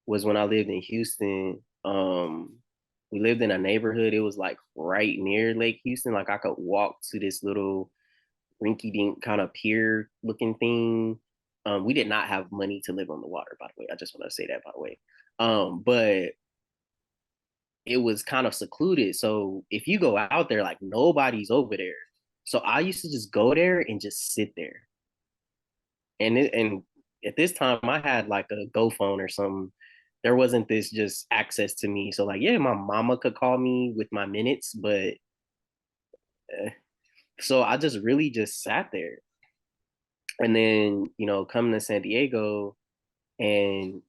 was when I lived in Houston. We lived in a neighborhood. It was like right near Lake Houston. Like I could walk to this little rinky-dink kind of pier looking thing. We did not have money to live on the water, by the way. I just want to say that, by the way. But it was kind of secluded. So if you go out there, like nobody's over there. So I used to just go there and just sit there. And at this time I had like a Go phone or something. There wasn't this just access to me. So like, yeah, my mama could call me with my minutes, but so I just really just sat there. And then, coming to San Diego, and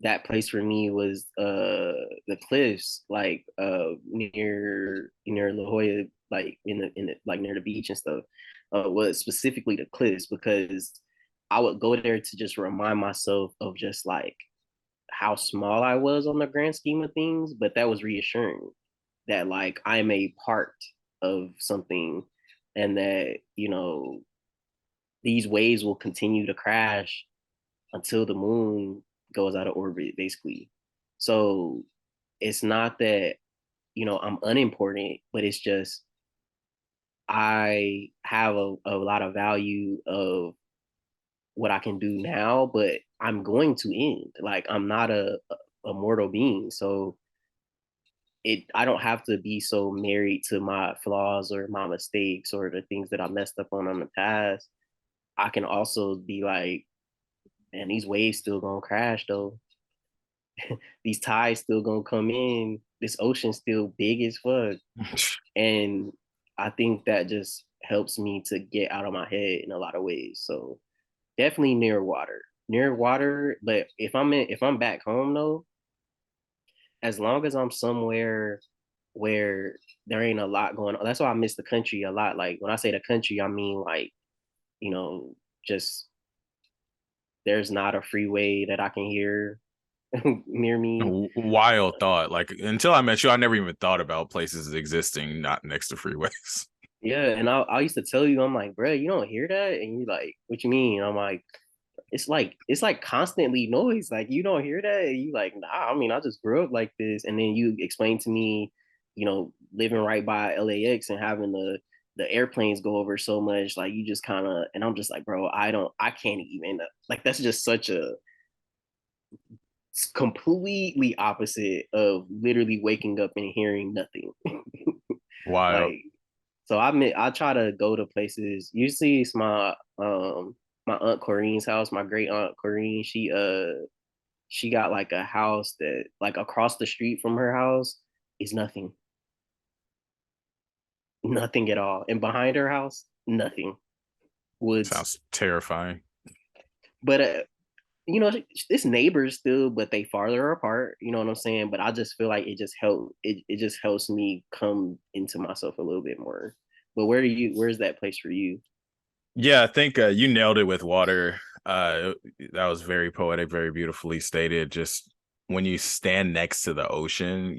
that place for me was the cliffs, like near La Jolla, like in the like near the beach and stuff. Was specifically the cliffs because I would go there to just remind myself of just like how small I was on the grand scheme of things, but that was reassuring that like I'm a part of something, and that these waves will continue to crash until the moon goes out of orbit, basically. So it's not that, I'm unimportant, but it's just I have a lot of value of what I can do now, but I'm going to end. Like I'm not a mortal being. So I don't have to be so married to my flaws or my mistakes or the things that I messed up on in the past. I can also be like, man, these waves still gonna crash though. These tides still gonna come in. This ocean's still big as fuck. And I think that just helps me to get out of my head in a lot of ways. So definitely near water. Near water, but if I'm back home though, as long as I'm somewhere where there ain't a lot going on. That's why I miss the country a lot. Like when I say the country, I mean like, you know, just there's not a freeway that I can hear near me. Wild thought. Like until I met you, I never even thought about places existing not next to freeways. Yeah, and I used to tell you, I'm like, bro, you don't hear that? And you like, what you mean? I'm like, it's like constantly noise. Like you don't hear that? And you like, nah, I mean, I just grew up like this. And then you explain to me, living right by LAX and having the airplanes go over so much, like you just kind of, and I'm just like, bro, I can't even, like, that's just such a completely opposite of literally waking up and hearing nothing. Wild. Like, so I try to go to places. Usually it's my aunt Corinne's house, my great aunt Corinne. She got like a house that like across the street from her house is nothing. Nothing at all. And behind her house, nothing. Woods. Sounds terrifying. But you know, it's neighbors still, but they farther apart. You know what I'm saying? But I just feel like it just helps me come into myself a little bit more. But where's that place for you? Yeah, I think you nailed it with water. That was very poetic, very beautifully stated. Just when you stand next to the ocean,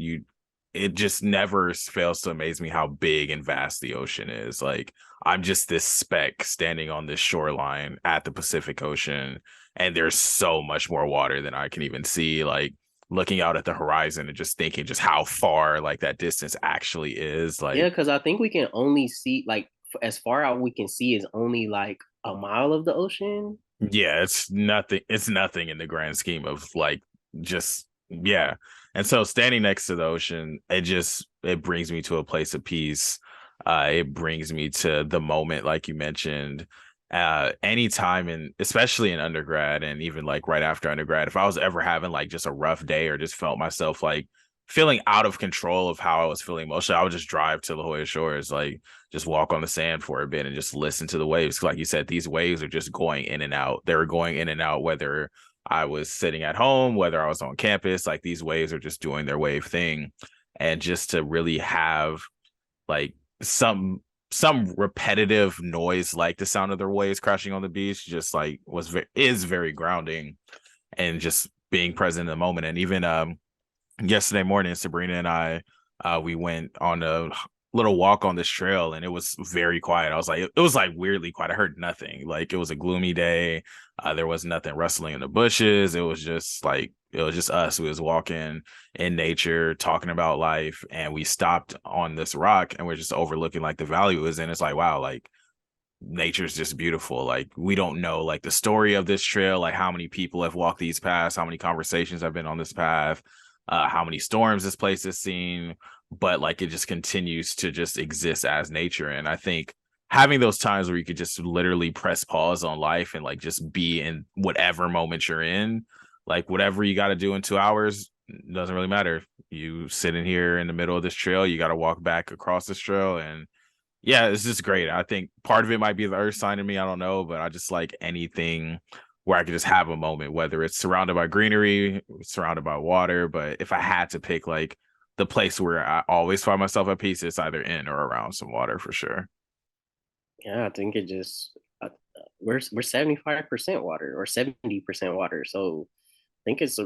it just never fails to amaze me how big and vast the ocean is. Like, I'm just this speck standing on this shoreline at the Pacific Ocean, and there's so much more water than I can even see. Like, looking out at the horizon and just thinking just how far like that distance actually is. Yeah, Like, because I think we can only see like as far out we can see is only like a mile of the ocean. yeah, it's nothing in the grand scheme of like just yeah. And so standing next to the ocean, it brings me to a place of peace. It brings me to the moment, like you mentioned. Anytime, and especially in undergrad and even like right after undergrad, if I was ever having like just a rough day or just felt myself like feeling out of control of how I was feeling emotionally, I would just drive to La Jolla Shores, like just walk on the sand for a bit and just listen to the waves. Like you said, these waves are just going in and out. They were going in and out, whether I was sitting at home, whether I was on campus, like these waves are just doing their wave thing. And just to really have like some repetitive noise, like the sound of their waves crashing on the beach, just like is very grounding, and just being present in the moment. And even yesterday morning, Sabrina and I, we went on a little walk on this trail, and it was very quiet. I was like, it was like weirdly quiet. I heard nothing. Like, it was a gloomy day. There was nothing rustling in the bushes. It was just us. We was walking in nature, talking about life, and we stopped on this rock, and we're just overlooking like the valley it was in. It's like, wow, like nature's just beautiful. Like, we don't know like the story of this trail, like how many people have walked these paths, how many conversations have been on this path, how many storms this place has seen, but like it just continues to just exist as nature. And I think having those times where you could just literally press pause on life and like just be in whatever moment you're in, like whatever you got to do in 2 hours doesn't really matter. You sitting here in the middle of this trail, you got to walk back across this trail, and yeah, it's just great. I think part of it might be the earth sign in me. I don't know, but I just like anything where I could just have a moment, whether it's surrounded by greenery, surrounded by water. But if I had to pick like the place where I always find myself at peace, it's either in or around some water for sure. Yeah, I think it just we're 75% water or 70% water. So I think it's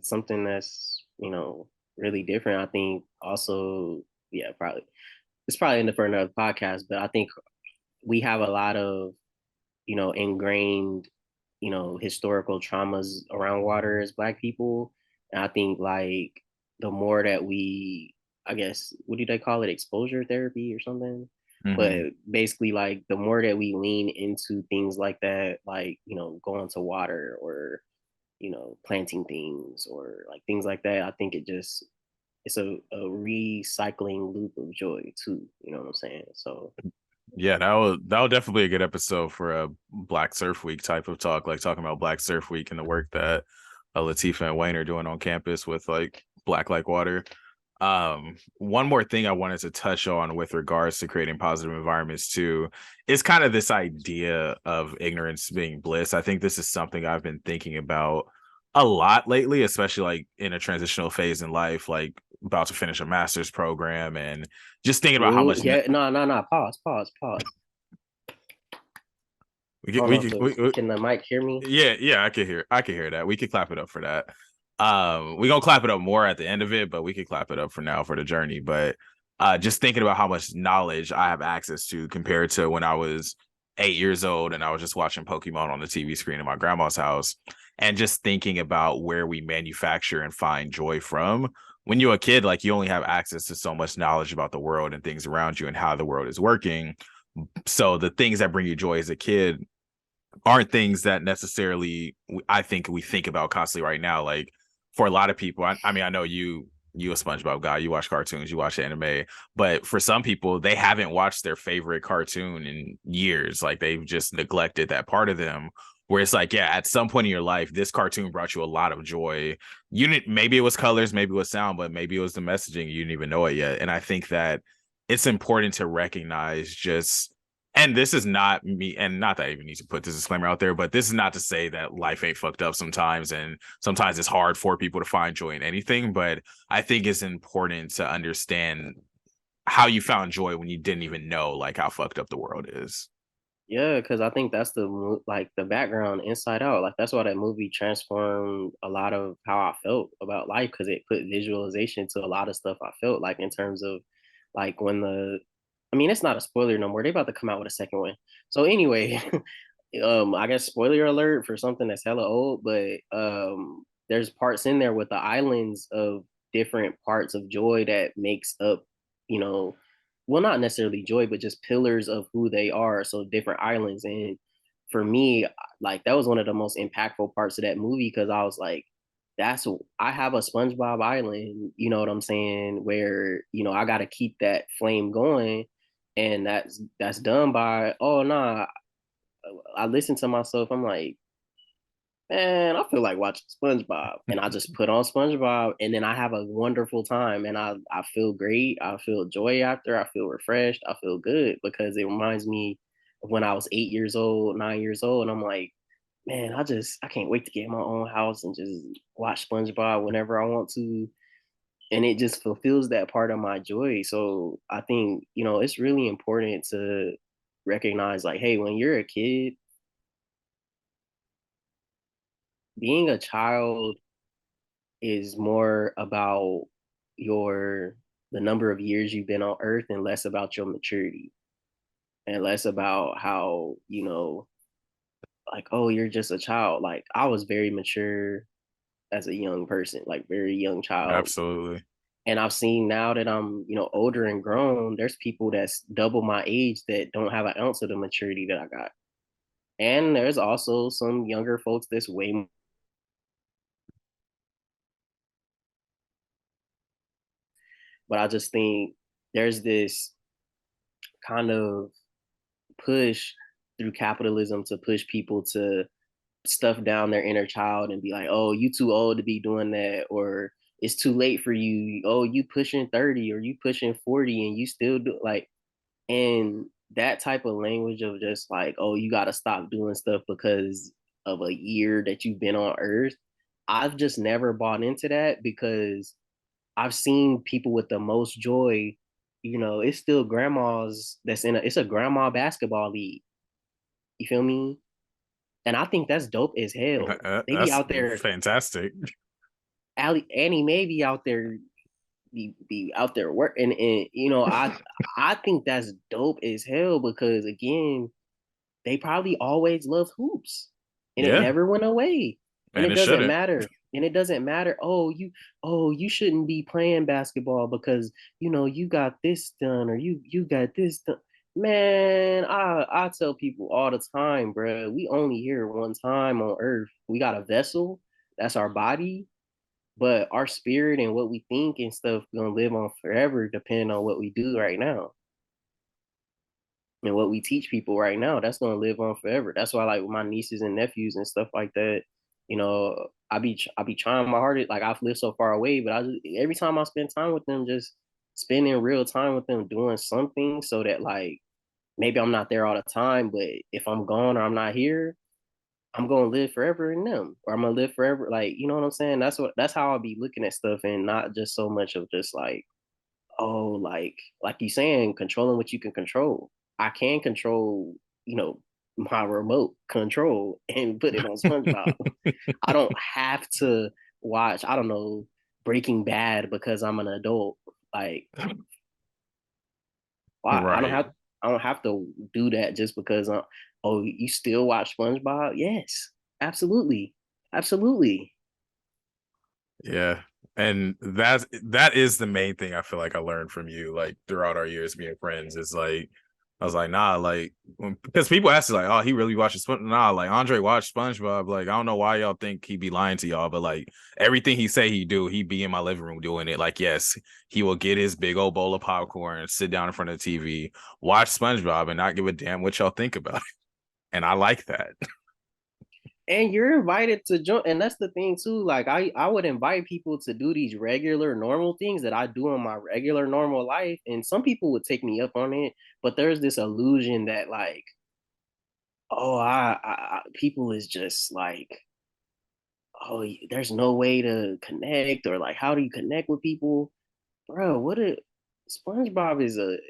something that's, you know, really different. I think also, yeah, probably it's probably enough for another podcast, but I think we have a lot of, you know, ingrained, you know, historical traumas around water as Black people. And I think like the more that we, I guess, what do they call it? Exposure therapy or something. Mm-hmm. But basically, like the more that we lean into things like that, like, you know, going to water or, you know, planting things or like things like that, I think it's a recycling loop of joy too. You know what I'm saying? So Yeah, that would definitely be a good episode for a Black Surf Week type of talk, like talking about Black Surf Week and the work that Latifah and Wayne are doing on campus with like Black Like Water. One more thing I wanted to touch on with regards to creating positive environments too is kind of this idea of ignorance being bliss. I think this is something I've been thinking about a lot lately, especially like in a transitional phase in life, like about to finish a master's program, and just thinking about how ooh, much yeah, no. Pause. we I get don't know if can the mic hear me? yeah, I can hear that. We could clap it up for that. We're gonna clap it up more at the end of it, but we could clap it up for now for the journey. But just thinking about how much knowledge I have access to compared to when I was 8 years old and I was just watching Pokemon on the TV screen in my grandma's house, and just thinking about where we manufacture and find joy from. when you're a kid, like you only have access to so much knowledge about the world and things around you and how the world is working. So the things that bring you joy as a kid aren't things that necessarily I think we think about constantly right now. Like for a lot of people, I mean, I know you a SpongeBob guy, you watch cartoons, you watch anime, but for some people, they haven't watched their favorite cartoon in years. Like they've just neglected that part of them. Where it's like, yeah, at some point in your life, this cartoon brought you a lot of joy. You didn't, maybe it was colors, maybe it was sound, but maybe it was the messaging. You didn't even know it yet. And I think that it's important to recognize just, and this is not me, and not that I even need to put this disclaimer out there, but this is not to say that life ain't fucked up sometimes, and sometimes it's hard for people to find joy in anything. But I think it's important to understand how you found joy when you didn't even know like how fucked up the world is. Yeah, because I think that's like the background Inside Out. Like that's why that movie transformed a lot of how I felt about life because it put visualization to a lot of stuff I felt like in terms of like when I mean it's not a spoiler no more. They about to come out with a second one. So anyway, I guess spoiler alert for something that's hella old, but there's parts in there with the islands of different parts of joy that makes up, you know, well, not necessarily joy, but just pillars of who they are. So different islands. And for me, like that was one of the most impactful parts of that movie because I was like, I have a SpongeBob Island, you know what I'm saying, where, you know, I gotta keep that flame going. And that's done by, oh nah, I listen to myself, I'm like, man, I feel like watching SpongeBob. And I just put on SpongeBob and then I have a wonderful time and I feel great. I feel joy after. I feel refreshed. I feel good because it reminds me of when I was 8 years old, 9 years old. And I'm like, man, I can't wait to get my own house and just watch SpongeBob whenever I want to. And it just fulfills that part of my joy. So I think, you know, it's really important to recognize like, hey, when you're a kid, being a child is more about your the number of years you've been on earth and less about your maturity and less about how, you know, like, oh, you're just a child. Like I was very mature as a young person, like very young child. Absolutely. And I've seen now that I'm, you know, older and grown, there's people that's double my age that don't have an ounce of the maturity that I got. And there's also some younger folks that's way, but I just think there's this kind of push through capitalism to push people to stuff down their inner child and be like, oh, you too old to be doing that, or it's too late for you. Oh, you pushing 30 or you pushing 40 and you still do like, and that type of language of just like, oh, you got to stop doing stuff because of a year that you've been on earth. I've just never bought into that because I've seen people with the most joy. You know, it's still grandmas that's it's a grandma basketball league. You feel me? And I think that's dope as hell. They be That's out there, fantastic. Annie may be out there, be out there work, and you know, I think that's dope as hell because again, they probably always loved hoops, and it Yeah, never went away, and and it it doesn't shouldn't. matter. And it doesn't matter. Oh, you shouldn't be playing basketball because you know you got this done or you got this done. Man, I tell people all the time, bro. We only here one time on Earth. We got a vessel. That's our body, but our spirit and what we think and stuff gonna live on forever, depending on what we do right now and what we teach people right now. That's gonna live on forever. That's why, like with my nieces and nephews and stuff like that, you know, I be trying my hardest. Like I've lived so far away, but every time I spend time with them, just spending real time with them, doing something so that like maybe I'm not there all the time, but if I'm gone or I'm not here, I'm gonna live forever in them, or I'm gonna live forever. Like, you know what I'm saying? That's how I'll be looking at stuff, and not just so much of just like, oh, like you saying, controlling what you can control. I can control, you know, my remote control and put it on SpongeBob. I don't have to watch, I don't know, Breaking Bad because I'm an adult. Like, why? Right. I don't have to do that just because oh, you still watch SpongeBob? Yes, absolutely. Absolutely. Yeah. And that is the main thing I feel like I learned from you, like throughout our years being friends, is like I was like, nah, like because people ask like, oh, he really watches SpongeBob. Nah, like Andre watched SpongeBob. Like, I don't know why y'all think he be lying to y'all, but like everything he say he do, he be in my living room doing it. Like, yes, he will get his big old bowl of popcorn, sit down in front of the TV, watch SpongeBob, and not give a damn what y'all think about it. And I like that. And you're invited to join, and that's the thing too. Like I would invite people to do these regular normal things that I do in my regular normal life, and some people would take me up on it, but there's this illusion that like, oh, people is just like, oh, there's no way to connect, or like, how do you connect with people, bro? What a SpongeBob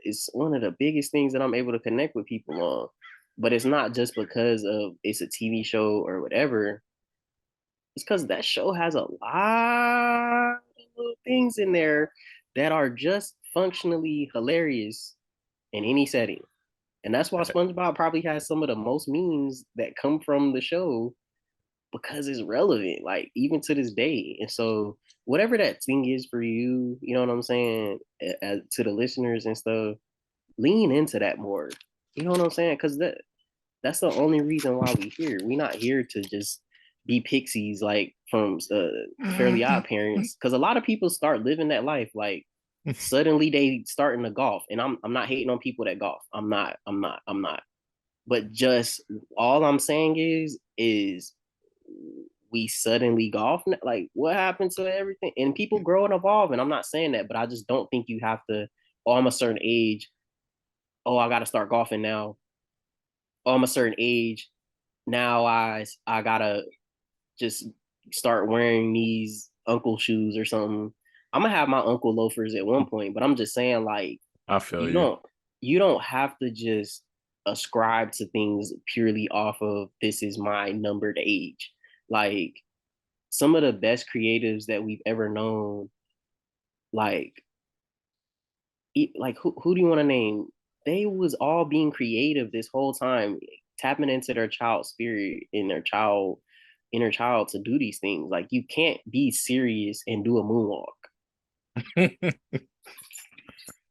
is one of the biggest things that I'm able to connect with people on, but it's not just because of it's a TV show or whatever. It's because that show has a lot of little things in there that are just functionally hilarious in any setting. And that's why SpongeBob probably has some of the most memes that come from the show because it's relevant, like even to this day. And so, whatever that thing is for you, you know what I'm saying, to the listeners and stuff, lean into that more. You know what I'm saying? Because that's the only reason why we here. We're not here to just be pixies like from Fairly Odd Parents. Because a lot of people start living that life. Like suddenly they starting to golf, and I'm not hating on people that golf. I'm not. But just all I'm saying is we suddenly golf. Like what happened to everything? And people grow and evolve. And I'm not saying that, but I just don't think you have to. Oh, I'm a certain age. Oh, I got to start golfing now. Oh, I'm a certain age now. I gotta just start wearing these uncle shoes or something. I'm gonna have my uncle loafers at one point, but I'm just saying like I feel you you. don't you don't have to just ascribe to things purely off of this is my numbered age. Like some of the best creatives that we've ever known, like like who do you want to name? They was all being creative this whole time, tapping into their child spirit and their child inner child to do these things. Like you can't be serious and do a moonwalk.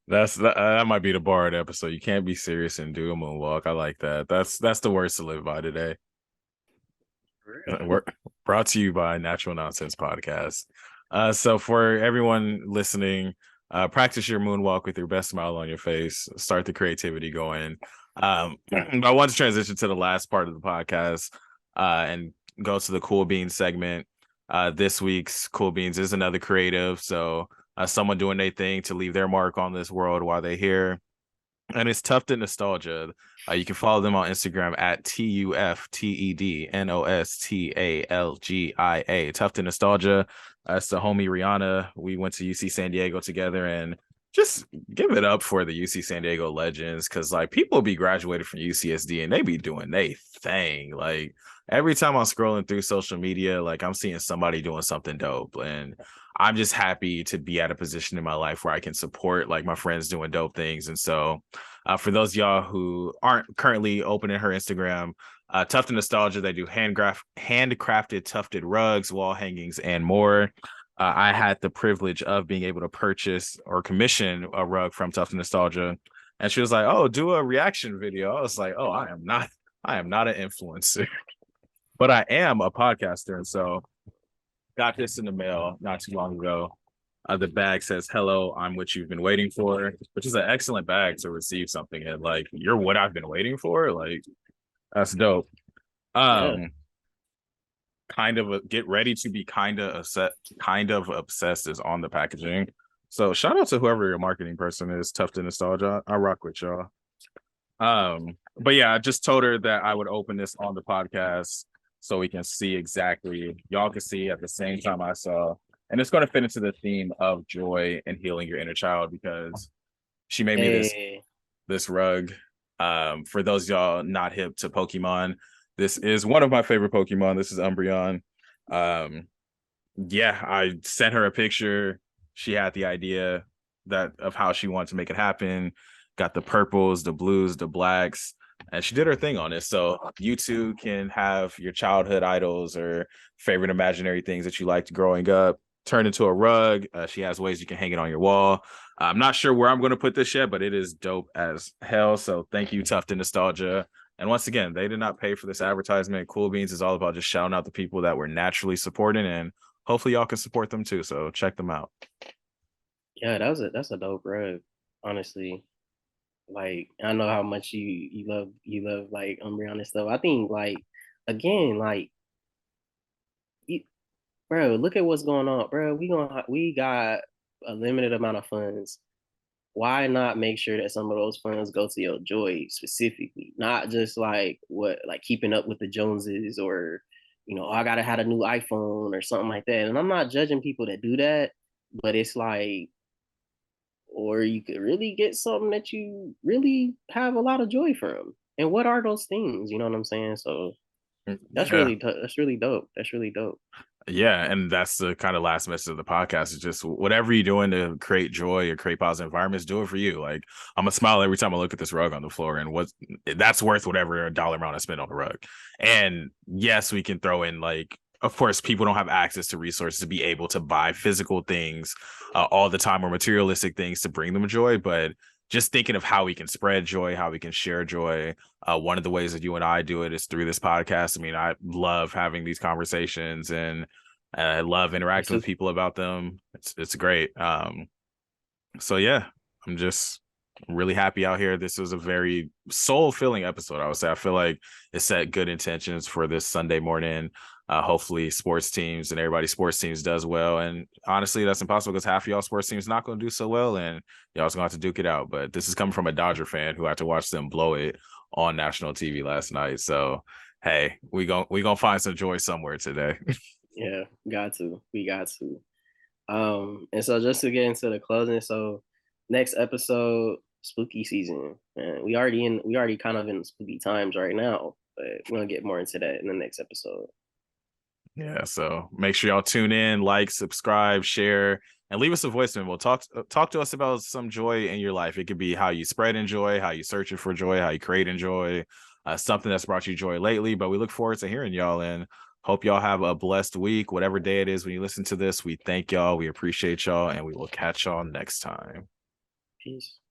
That might be the bar of the episode. You can't be serious and do a moonwalk. I like that. That's the words to live by today. We're brought to you by Natural Nonsense Podcast. So for everyone listening, practice your moonwalk with your best smile on your face. Start the creativity going. I want to transition to the last part of the podcast and go to the Cool Beans segment. This week's Cool Beans is another creative, so someone doing their thing to leave their mark on this world while they're here. And it's Tufted Nostalgia. You can follow them on Instagram at TUFTEDNOSTALGIA. Tufted Nostalgia. That's the homie Rihanna. We went to UC San Diego together, and just give it up for the UC San Diego legends, because like people be graduated from UCSD and they be doing they thing. Like every time I'm scrolling through social media, like I'm seeing somebody doing something dope, and I'm just happy to be at a position in my life where I can support like my friends doing dope things. And so for those of y'all who aren't currently opening her Instagram, Tufted Nostalgia, they do handcrafted tufted rugs, wall hangings, and more. I had the privilege of being able to purchase or commission a rug from Tufted Nostalgia, and she was like, "Oh, do a reaction video." I was like, "Oh, I am not an influencer, but I am a podcaster." And so, got this in the mail not too long ago. The bag says, "Hello, I'm what you've been waiting for," which is an excellent bag to receive something in. Like, you're what I've been waiting for. Like, that's dope. Yeah. Kind of get ready to be kind of obsessed is on the packaging. So shout out to whoever your marketing person is. Tough to nostalgia. I rock with y'all. But yeah, I just told her that I would open this on the podcast so we can see exactly, y'all can see at the same time I saw. And it's going to fit into the theme of joy and healing your inner child, because she made me Hey. this rug. For those y'all not hip to Pokemon, this is one of my favorite Pokemon. This is Umbreon. Yeah, I sent her a picture. She had the idea of how she wanted to make it happen. Got the purples, the blues, the blacks, and she did her thing on it. So you too can have your childhood idols or favorite imaginary things that you liked growing up. turned into a rug. She has ways you can hang it on your wall. I'm not sure where I'm going to put this yet, but it is dope as hell. So thank you, Tufton Nostalgia. And once again, they did not pay for this advertisement. Cool Beans is all about just shouting out the people that we're naturally supporting, and hopefully y'all can support them too. So check them out. Yeah, that's a dope rug, honestly. Like I know how much you love like Umbreon stuff. I think like again, like you, bro, look at what's going on, bro. We got a limited amount of funds. Why not make sure that some of those funds go to your joy specifically, not just like what like keeping up with the Joneses or oh, I gotta have a new iPhone or something like that. And I'm not judging people that do that, but it's like, or you could really get something that you really have a lot of joy from. And what are those things? You know what I'm saying? So Yeah. that's really dope. That's really dope. Yeah, and that's the kind of last message of the podcast is just whatever you're doing to create joy or create positive environments, do it for you. Like I'm gonna smile every time I look at this rug on the floor, and that's worth whatever dollar amount I spend on the rug. And yes, we can throw in like, of course, people don't have access to resources to be able to buy physical things all the time or materialistic things to bring them joy, but just thinking of how we can spread joy, how we can share joy. One of the ways that you and I do it is through this podcast. I mean, I love having these conversations, and I love interacting with people about them. It's great. So yeah, I'm just really happy out here. This was a very soul-filling episode, I would say. I feel like it set good intentions for this Sunday morning. Hopefully sports teams and everybody's sports teams does well. And honestly, that's impossible because half of y'all sports teams not going to do so well, and y'all's going to have to duke it out. But this is coming from a Dodger fan who had to watch them blow it on national TV last night. So, hey, we gonna find some joy somewhere today. Yeah, we got to. And so just to get into the closing, so next episode, spooky season. And we already kind of in spooky times right now, but we're gonna get more into that in the next episode. Yeah, so make sure y'all tune in, like, subscribe, share, and leave us a voice memo. Talk to us about some joy in your life. It could be how you spread in joy, how you searching for joy, how you create in joy, something that's brought you joy lately. But we look forward to hearing y'all, and hope y'all have a blessed week, whatever day it is when you listen to this. We thank y'all, we appreciate y'all, and we will catch y'all next time. Peace.